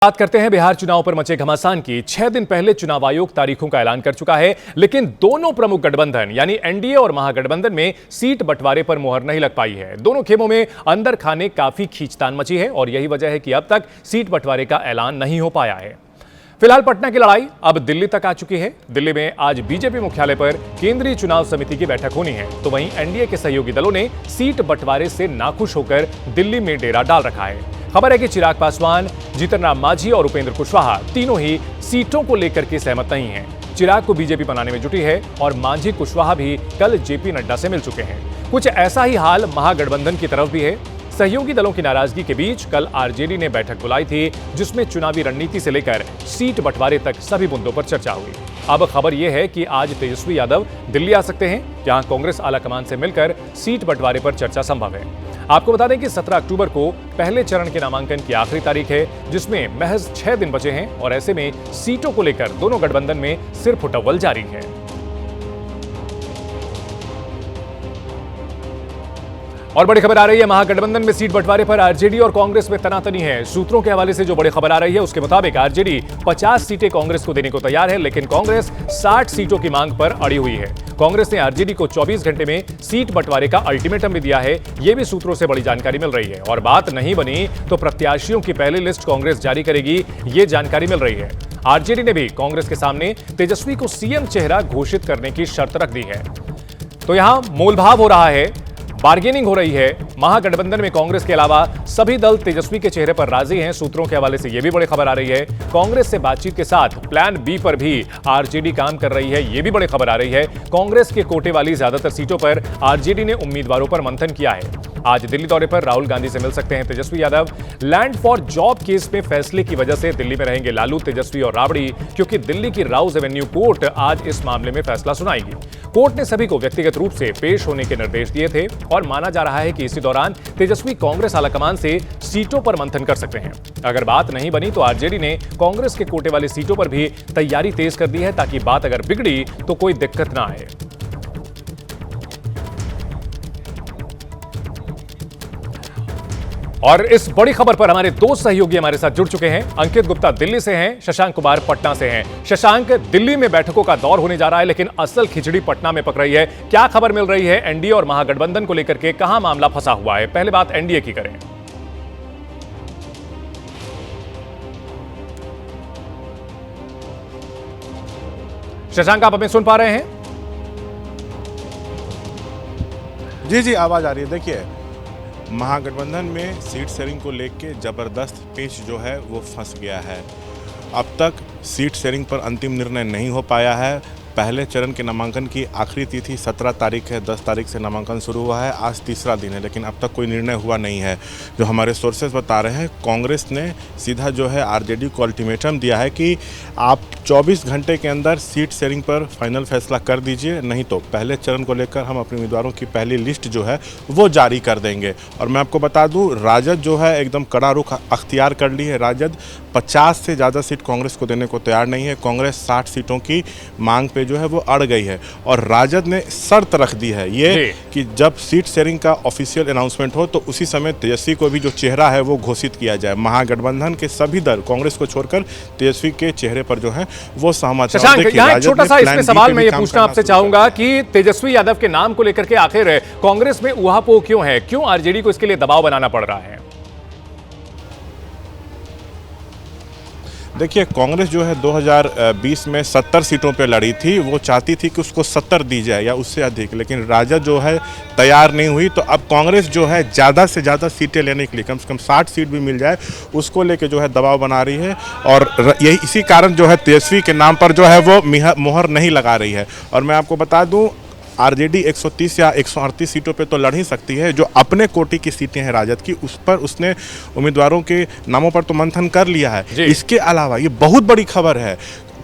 बात करते हैं बिहार चुनाव पर मचे घमासान की। 6 दिन पहले चुनाव आयोग तारीखों का ऐलान कर चुका है, लेकिन दोनों प्रमुख गठबंधन यानी एनडीए और महागठबंधन में सीट बंटवारे पर मुहर नहीं लग पाई है। दोनों खेमों में अंदर खाने काफी खींचतान मची है और यही वजह है कि अब तक सीट बंटवारे का ऐलान नहीं हो पाया है। फिलहाल पटना की लड़ाई अब दिल्ली तक आ चुकी है। दिल्ली में आज बीजेपी मुख्यालय पर केंद्रीय चुनाव समिति की बैठक होनी है, तो वहीं एनडीए के सहयोगी दलों ने सीट बंटवारे से नाखुश होकर दिल्ली में डेरा डाल रखा है। खबर है कि चिराग पासवान, जीतन राम मांझी और उपेंद्र कुशवाहा तीनों ही सीटों को लेकर के सहमत नहीं हैं। चिराग को बीजेपी बनाने में जुटी है और मांझी कुशवाहा भी कल जेपी नड्डा से मिल चुके हैं। कुछ ऐसा ही हाल महागठबंधन की तरफ भी है। सहयोगी दलों की नाराजगी के बीच कल आरजेडी ने बैठक बुलाई थी, जिसमें चुनावी रणनीति से लेकर सीट बंटवारे तक सभी मुद्दों पर चर्चा हुई। अब खबर यह है कि आज तेजस्वी यादव दिल्ली आ सकते हैं, जहां कांग्रेस आलाकमान से मिलकर सीट बंटवारे पर चर्चा संभव है। आपको बता दें कि 17 अक्टूबर को पहले चरण के नामांकन की आखिरी तारीख है, जिसमें महज 6 दिन बचे हैं और ऐसे में सीटों को लेकर दोनों गठबंधन में सिर फुटअव्वल जारी है। और बड़ी खबर आ रही है महागठबंधन में सीट बंटवारे पर आरजेडी और कांग्रेस में तनातनी है। सूत्रों के हवाले से जो बड़ी खबर आ रही है उसके मुताबिक आरजेडी 50 सीटें कांग्रेस को देने को तैयार है, लेकिन कांग्रेस 60 सीटों की मांग पर अड़ी हुई है। कांग्रेस ने आरजेडी को 24 घंटे में सीट बंटवारे का अल्टीमेटम भी दिया है। यह भी सूत्रों से बड़ी जानकारी मिल रही है और बात नहीं बनी तो प्रत्याशियों की पहली लिस्ट कांग्रेस जारी करेगी, ये जानकारी मिल रही है। आरजेडी ने भी कांग्रेस के सामने तेजस्वी को सीएम चेहरा घोषित करने की शर्त रख दी है। तो यहां मोलभाव हो रहा है, बार्गेनिंग हो रही है। महागठबंधन में कांग्रेस के अलावा सभी दल तेजस्वी के चेहरे पर राजी हैं। सूत्रों के हवाले से यह भी बड़ी खबर आ रही है। कांग्रेस से बातचीत के साथ प्लान बी पर भी आरजेडी काम कर रही है, यह भी बड़ी खबर आ रही है। कांग्रेस के कोटे वाली ज्यादातर सीटों पर आरजेडी ने उम्मीदवारों पर मंथन किया है। आज दिल्ली दौरे पर राहुल गांधी से मिल सकते हैं Tejashwi Yadav. Land for job case में फैसले की वजह से दिल्ली में रहेंगे लालू, तेजस्वी और राबड़ी, क्योंकि दिल्ली की राउज एवेन्यू कोर्ट आज इस मामले में फैसला सुनाएगी। कोर्ट ने सभी को व्यक्तिगत रूप से पेश होने के निर्देश दिए थे और माना जा रहा है कि इसी दौरान तेजस्वी कांग्रेस आलाकमान से सीटों पर मंथन कर सकते हैं। अगर बात नहीं बनी तो आरजेडी ने कांग्रेस के कोटे वाली सीटों पर भी तैयारी तेज कर दी है, ताकि बात अगर बिगड़ी तो कोई दिक्कत ना आए। और इस बड़ी खबर पर हमारे दो सहयोगी हमारे साथ जुड़ चुके हैं। अंकित गुप्ता दिल्ली से हैं, शशांक कुमार पटना से हैं। शशांक, दिल्ली में बैठकों का दौर होने जा रहा है, लेकिन असल खिचड़ी पटना में पक रही है। क्या खबर मिल रही है एनडीए और महागठबंधन को लेकर के, कहां मामला फंसा हुआ है? पहले बात एनडीए की करें। शशांक, आप हमें सुन पा रहे हैं? जी, आवाज आ रही है। देखिए, महागठबंधन में सीट शेयरिंग को लेकर जबरदस्त पेच जो है वो फंस गया है। अब तक सीट शेयरिंग पर अंतिम निर्णय नहीं हो पाया है। पहले चरण के नामांकन की आखिरी तिथि 17 तारीख है, 10 तारीख से नामांकन शुरू हुआ है, आज तीसरा दिन है, लेकिन अब तक कोई निर्णय हुआ नहीं है। जो हमारे सोर्सेज बता रहे हैं, कांग्रेस ने सीधा जो है आरजेडी को अल्टीमेटम दिया है कि आप 24 घंटे के अंदर सीट शेयरिंग पर फाइनल फैसला कर दीजिए, नहीं तो पहले चरण को लेकर हम अपने उम्मीदवारों की पहली लिस्ट जो है वो जारी कर देंगे। और मैं आपको बता दूं, राजद जो है एकदम कड़ा रुख अख्तियार कर ली है। राजद 50 से ज़्यादा सीट कांग्रेस को देने को तैयार नहीं है। कांग्रेस 60 सीटों की मांग पे जो है वो अड़ गई है और राजद ने शर्त रख दी है ये कि जब सीट शेयरिंग का ऑफिशियल अनाउंसमेंट हो तो उसी समय तेजस्वी को भी जो चेहरा है वो घोषित किया जाए। महागठबंधन के सभी दल कांग्रेस को छोड़कर तेजस्वी के चेहरे पर जो है वो सहमत है। शशांक, छोटा सा इसमें सवाल मैं ये पूछना आपसे चाहूंगा कि तेजस्वी यादव के नाम को लेकर के आखिर कांग्रेस में ऊहापोह क्यों है? क्यों आरजेडी को इसके लिए दबाव बनाना पड़ रहा है? देखिए, कांग्रेस जो है 2020 में 70 सीटों पे लड़ी थी। वो चाहती थी कि उसको 70 दी जाए या उससे अधिक, लेकिन राजद जो है तैयार नहीं हुई। तो अब कांग्रेस जो है ज़्यादा से ज़्यादा सीटें लेने के लिए कम से कम 60 सीट भी मिल जाए उसको लेके जो है दबाव बना रही है और यही इसी कारण जो है तेजस्वी के नाम पर जो है वो मुहर नहीं लगा रही है। और मैं आपको बता दूँ, आरजेडी 130 या 138 सीटों पे तो लड़ ही सकती है। जो अपने कोटि की सीटें हैं राजद की, उस पर उसने उम्मीदवारों के नामों पर तो मंथन कर लिया है। इसके अलावा ये बहुत बड़ी खबर है,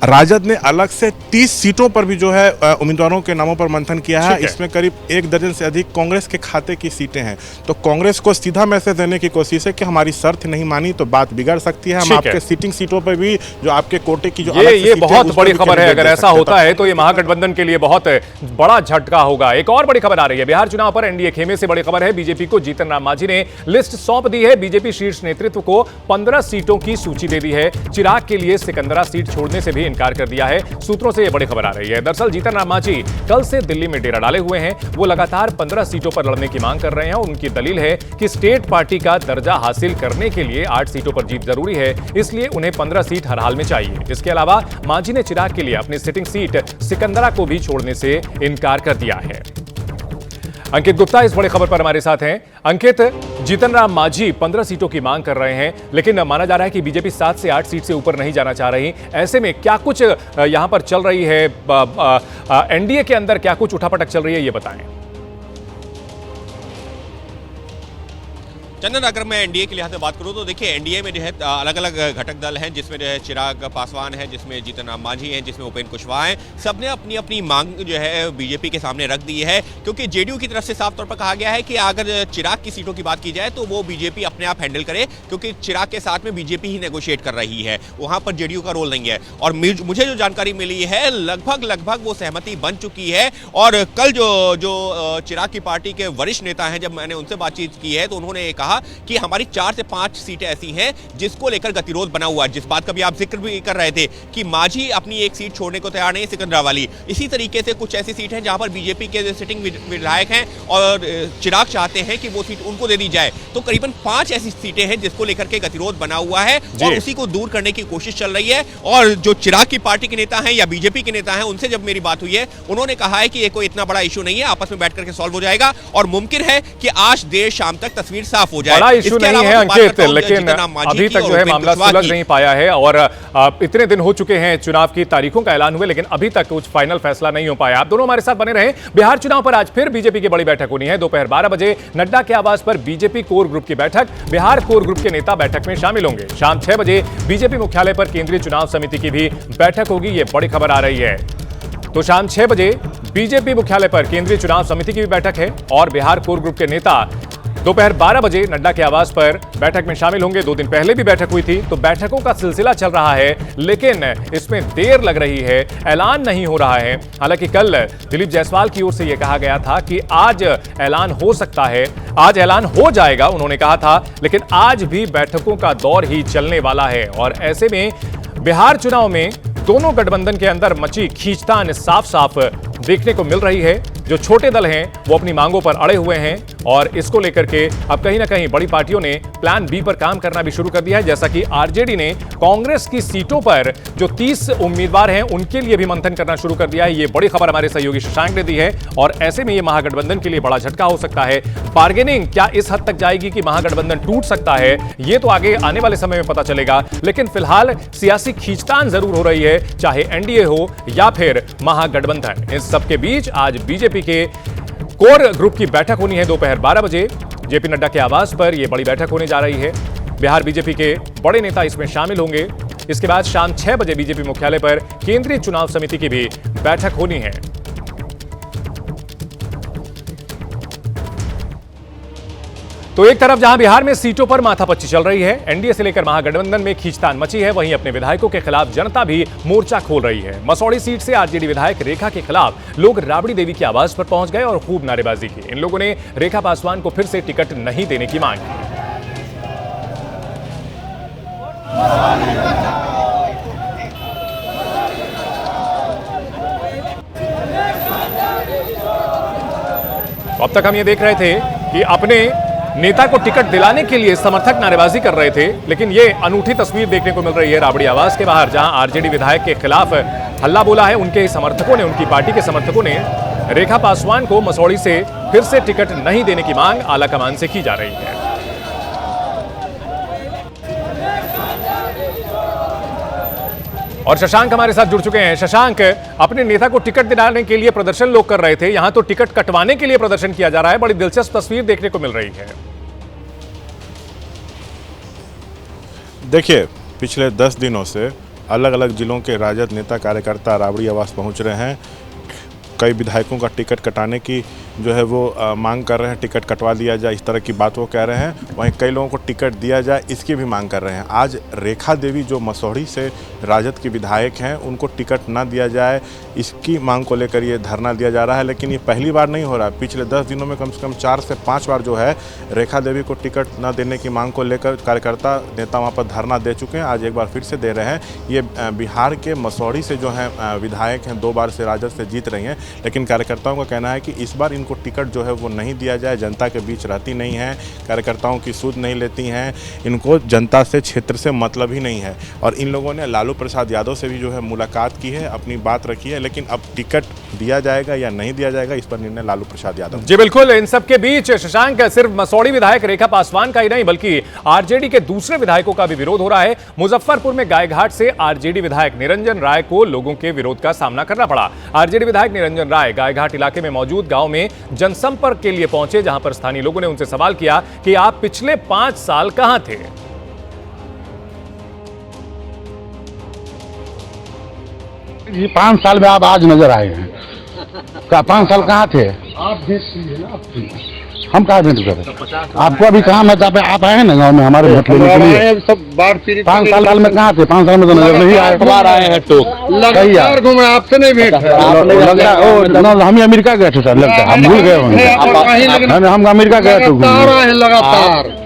राजद ने अलग से 30 सीटों पर भी जो है उम्मीदवारों के नामों पर मंथन किया है। इसमें करीब 1 दर्जन से अधिक कांग्रेस के खाते की सीटें हैं। तो कांग्रेस को सीधा मैसेज देने की कोशिश है कि हमारी शर्त नहीं मानी तो बात बिगड़ सकती है, हम आपके सीटिंग सीटों पर भी जो आपके कोटे की जो ये बहुत बड़ी खबर है। अगर ऐसा होता है तो ये महागठबंधन के लिए बहुत बड़ा झटका होगा। एक और बड़ी खबर आ रही है, बिहार चुनाव पर एनडीए खेमे से बड़ी खबर है। बीजेपी को जीतन राम मांझी ने लिस्ट सौंप दी है। बीजेपी शीर्ष नेतृत्व को 15 सीटों की सूची दे दी है। चिराग के लिए सिकंदरा सीट छोड़ने से भी इनकार कर दिया है। सूत्रों से यह बड़ी खबर आ रही है। दरअसल जीतन राम मांझी कल से दिल्ली में डेरा डाले हुए हैं। वो लगातार 15 सीटों पर लड़ने की मांग कर रहे हैं और उनकी दलील है कि स्टेट पार्टी का दर्जा हासिल करने के लिए 8 सीटों पर जीत जरूरी है, इसलिए उन्हें 15 सीट हर हाल में चाहिए। इसके अलावा मांझी ने चिराग के लिए अपनी सिटिंग सीट सिकंदरा को भी छोड़ने से इनकार कर दिया है। अंकित गुप्ता इस बड़ी खबर पर हमारे साथ हैं। अंकित, जीतन राम मांझी 15 सीटों की मांग कर रहे हैं, लेकिन माना जा रहा है कि बीजेपी 7 से 8 सीट से ऊपर नहीं जाना चाह रही। ऐसे में क्या कुछ यहां पर चल रही है, एनडीए के अंदर क्या कुछ उठापटक चल रही है, ये बताएं। चंदन, अगर मैं एनडीए के लिहाज से बात करूं तो देखिए, एनडीए में जो है अलग अलग घटक दल हैं, जिसमें जो है चिराग पासवान है, जिसमें जीतन राम मांझी हैं, जिसमें उपेंद्र कुशवाहा हैं। सबने अपनी अपनी मांग जो है बीजेपी के सामने रख दी है, क्योंकि जेडीयू की तरफ से साफ तौर पर कहा गया है कि अगर चिराग की सीटों की बात की जाए तो वो बीजेपी अपने आप हैंडल करे, क्योंकि चिराग के साथ में बीजेपी ही नेगोशिएट कर रही है, वहां पर जेडीयू का रोल नहीं है। और मुझे जो जानकारी मिली है, लगभग वो सहमति बन चुकी है। और कल जो चिराग की पार्टी के वरिष्ठ नेता हैं, जब मैंने उनसे बातचीत की है तो उन्होंने कहा कि हमारी 4 से 5 सीटें ऐसी हैं जिसको लेकर गतिरोध बना हुआ है। जिस बात का भी आप जिक्र भी कर रहे थे कि मांझी अपनी एक सीट छोड़ने को तैयार नहीं, सिकंदरा वाली। इसी तरीके से कुछ ऐसी सीट हैं जहां पर बीजेपी के सिटिंग विधायक हैं और चिराग चाहते हैं कि वो सीट उनको दे दी जाए। तो करीबन 5 ऐसी सीटें हैं जिसको लेकर के गतिरोध बना हुआ है और उसी को दूर करने की कोशिश चल रही है। और जो चिराग की पार्टी के नेता हैं या बीजेपी के नेता हैं, उनसे जब मेरी बात हुई है, उन्होंने कहा है कि ये कोई इतना बड़ा इशू नहीं है, आपस में बैठ करके सॉल्व हो जाएगा और मुमकिन है कि आज देर शाम तक तस्वीर साफ हो जाए। इशू नहीं है अंकित, लेकिन अभी तक जो है मामला सुलझ नहीं पाया है और इतने दिन हो चुके हैं चुनाव की तारीखों का ऐलान हुए, लेकिन अभी तक कुछ फाइनल फैसला नहीं हो पाया। आप दोनों हमारे साथ बने रहे। बिहार चुनाव पर आज फिर बीजेपी की बड़ी बैठक होनी है। दोपहर 12 बजे नड्डा के आवास पर बीजेपी कोर ग्रुप की बैठक। बिहार कोर ग्रुप के नेता बैठक में शामिल होंगे। शाम 6 बजे बीजेपी मुख्यालय पर केंद्रीय चुनाव समिति की भी बैठक होगी। ये बड़ी खबर आ रही है। तो शाम 6 बजे बीजेपी मुख्यालय पर केंद्रीय चुनाव समिति की भी बैठक है और बिहार कोर ग्रुप के नेता दोपहर 12 बजे नड्डा के आवास पर बैठक में शामिल होंगे। 2 दिन पहले भी बैठक हुई थी, तो बैठकों का सिलसिला चल रहा है, लेकिन इसमें देर लग रही है, ऐलान नहीं हो रहा है। हालांकि कल दिलीप जायसवाल की ओर से यह कहा गया था कि आज ऐलान हो सकता है, आज ऐलान हो जाएगा, उन्होंने कहा था, लेकिन आज भी बैठकों का दौर ही चलने वाला है। और ऐसे में बिहार चुनाव में दोनों गठबंधन के अंदर मची खींचतान साफ साफ देखने को मिल रही है। जो छोटे दल हैं वो अपनी मांगों पर अड़े हुए हैं और इसको लेकर के अब कहीं ना कहीं बड़ी पार्टियों ने प्लान बी पर काम करना भी शुरू कर दिया है। जैसा कि आरजेडी ने कांग्रेस की सीटों पर जो 30 उम्मीदवार हैं उनके लिए भी मंथन करना शुरू कर दिया है। ये बड़ी खबर हमारे सहयोगी शशांक ने दी है और ऐसे में ये महागठबंधन के लिए बड़ा झटका हो सकता है। बार्गेनिंग क्या इस हद तक जाएगी कि महागठबंधन टूट सकता है, ये तो आगे आने वाले समय में पता चलेगा। लेकिन फिलहाल सियासी खींचतान जरूर हो रही है, चाहे एनडीए हो या फिर महागठबंधन। इस सबके बीच आज बीजेपी के कोर ग्रुप की बैठक होनी है दोपहर 12 बजे जेपी नड्डा के आवास पर। यह बड़ी बैठक होने जा रही है। बिहार बीजेपी के बड़े नेता इसमें शामिल होंगे। इसके बाद शाम 6 बजे बीजेपी मुख्यालय पर केंद्रीय चुनाव समिति की भी बैठक होनी है। तो एक तरफ जहां बिहार में सीटों पर माथापच्ची चल रही है, एनडीए से लेकर महागठबंधन में खींचतान मची है, वहीं अपने विधायकों के खिलाफ जनता भी मोर्चा खोल रही है। मसौड़ी सीट से आरजेडी विधायक रेखा के खिलाफ लोग राबड़ी देवी की आवाज पर पहुंच गए और खूब नारेबाजी की। इन लोगों ने रेखा पासवान को फिर से टिकट नहीं देने की मांग की। अब तक हम ये देख रहे थे कि अपने नेता को टिकट दिलाने के लिए समर्थक नारेबाजी कर रहे थे, लेकिन ये अनूठी तस्वीर देखने को मिल रही है राबड़ी आवास के बाहर, जहां आरजेडी विधायक के खिलाफ हल्ला बोला है। उनके ही समर्थकों ने, उनकी पार्टी के समर्थकों ने रेखा पासवान को मसौड़ी से फिर से टिकट नहीं देने की मांग आलाकमान से की जा रही है। और शशांक हमारे साथ जुड़ चुके हैं। शशांक, अपने नेता को टिकट दिलाने के लिए प्रदर्शन लोग कर रहे थे, यहां तो टिकट कटवाने के लिए प्रदर्शन किया जा रहा है। बड़ी दिलचस्प तस्वीर देखने को मिल रही है। देखिए, पिछले 10 दिनों से अलग अलग जिलों के राजद नेता कार्यकर्ता राबड़ी आवास पहुंच रहे हैं। कई विधायकों का टिकट कटाने की जो है वो मांग कर रहे हैं, टिकट कटवा दिया जाए, इस तरह की बात वो कह रहे हैं। वहीं कई लोगों को टिकट दिया जाए, इसकी भी मांग कर रहे हैं। आज रेखा देवी जो मसौढ़ी से राजद की विधायक हैं, उनको टिकट ना दिया जाए, इसकी मांग को लेकर ये धरना दिया जा रहा है। लेकिन ये पहली बार नहीं हो रहा है, पिछले 10 दिनों में कम से कम 4 से 5 बार जो है रेखा देवी को टिकट ना देने की मांग को लेकर कार्यकर्ता नेता वहाँ पर धरना दे चुके हैं। आज एक बार फिर से दे रहे हैं। ये बिहार के मसौढ़ी से जो है विधायक हैं, 2 बार से राजद से जीत रही हैं, लेकिन कार्यकर्ताओं का कहना है कि इस बार इनको टिकट जो है वो नहीं दिया जाए। जनता के बीच रहती नहीं है, कार्यकर्ताओं की सुध नहीं लेती हैं, इनको जनता से, क्षेत्र से मतलब ही नहीं है। और इन लोगों ने लालू प्रसाद यादव से भी जो है मुलाकात की है, अपनी बात रखी है, लेकिन अब टिकट दिया जाएगा या नहीं दिया जाएगा, इस पर निर्णय लालू प्रसाद यादव। जी बिल्कुल, इन सब के बीच शशांक सिर्फ मसौढ़ी विधायक रेखा पासवान का ही नहीं बल्कि आरजेडी के दूसरे विधायकों का भी विरोध हो रहा है। मुजफ्फरपुर में गायघाट से आरजेडी विधायक निरंजन राय को लोगों के विरोध का सामना करना पड़ा। आरजेडी विधायक निरंजन राय गायघाट इलाके में मौजूद गांव में जनसंपर्क के लिए पहुंचे, जहां पर स्थानीय लोगों ने उनसे सवाल किया कि आप पिछले 5 साल कहां थे। जी 5 साल में आप आज नजर आए हैं। 5 साल कहाँ थे आप भेज? हम कहाँ भेंट करें? आपको अभी काम है तो आप आए हैं ना गाँव में हमारे वोट लेने के लिए। सब बाढ़ पीड़ित 5 साल में कहाँ थे? 5 साल में तो नजर नहीं आए। बार आए हैं तो लगातार घूमे, आपसे नहीं भेंट है। हम अमेरिका गए थे सर, लगता है हम भूल गए होंगे। हम अमेरिका गए थे लगातार